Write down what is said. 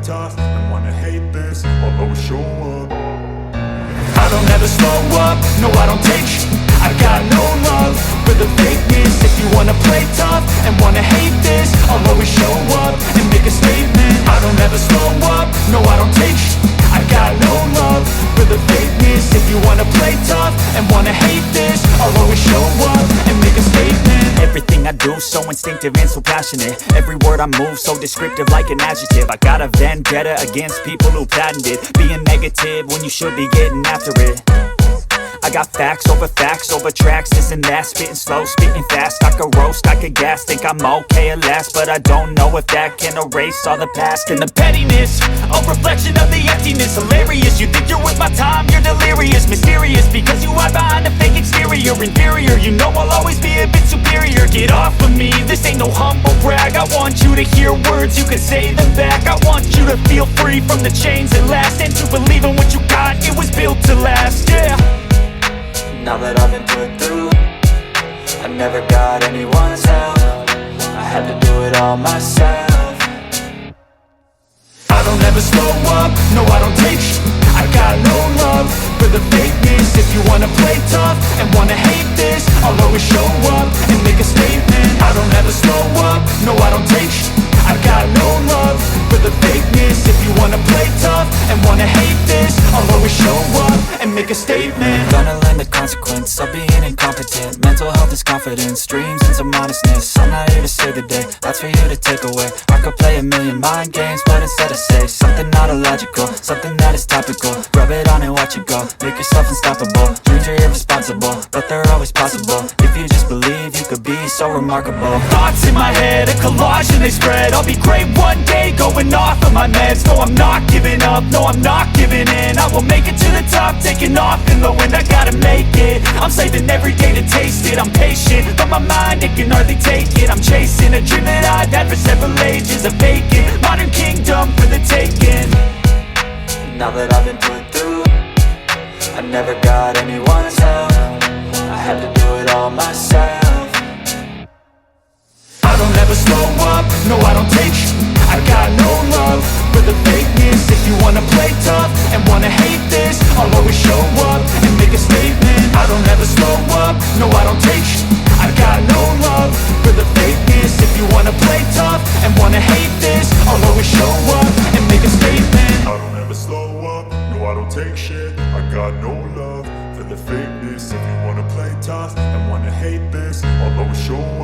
tough and wanna hate this, I'll always show up. I don't ever slow up, no I don't take sh**. I got no love for the fakeness. If you wanna play tough and wanna hate this, I'll always show up and make a statement. I don't ever slow up, no I don't take sh**. I got no love for the fakeness. If you wanna play tough and wanna hate this, I'll always show up and make a statement. Everything I do so instinctive and so passionate. Every word I move so descriptive like an adjective. I got a vendetta against people who patented being negative when you should be getting after it. I got facts over tracks, this and that. Spitting slow, spitting fast. I could roast, I could gas. Think I'm okay at last, but I don't know if that can erase all the past. And the pettiness, a reflection of the emptiness. Hilarious, you think you're worth my time, you're delirious. Mysterious, because you hide behind a fake exterior. Inferior, you know I'll always be a bit superior. Get off of me, this ain't no humble brag. I want you to hear words, you can say them back. I want you to feel free from the chains that last, and to believe in what you got, it was built to last, yeah. Now that I've been put through, I never got anyone's help. I had to do it all myself. I don't ever slow up, no I don't take sh**. I got no love for the fakeness. If you wanna play tough and wanna hate this, I'll always show up and make a statement. I don't ever slow up, no I don't take sh**. I got no love for the fakeness. If you wanna play tough and wanna hate this, I'll always show up and make a statement. Gonna learn the consequence of being incompetent. Mental health is confidence, dreams and some honestness. I'm not here to save the day, that's for you to take away. I could play a million mind games, but instead I say something not illogical, something that is topical. Rub it on and watch it go, make yourself unstoppable. Dreams are irresponsible, but they're always possible. If you just believe, you could be so remarkable. Thoughts in my head, a collage and they spread. I'll be great one day, going off of my meds. No, I'm not giving up, no, I'm not giving in. I will make it to the top, taking off in the wind. I gotta make it, I'm saving every day to taste it. I'm patient, but my mind, it can hardly take it. I'm chasing a dream that I've had for several ages. A vacant, modern kingdom for the taking. Now that I've been put through, I never got anyone's help. I had to do it all myself. I don't ever slow up, no I don't take sh**. I got no love for the fakeness. If you wanna play tough and wanna hate this, I'll always show up and make a statement. I don't ever slow up, no I don't take sh**. I got no love for the fakeness. If you wanna play tough and wanna hate this, I'll always show up and make a statement. I don't ever slow up, no I don't take shit. I got no love for the fakeness. If you wanna play tough and wanna hate this, I'll always show up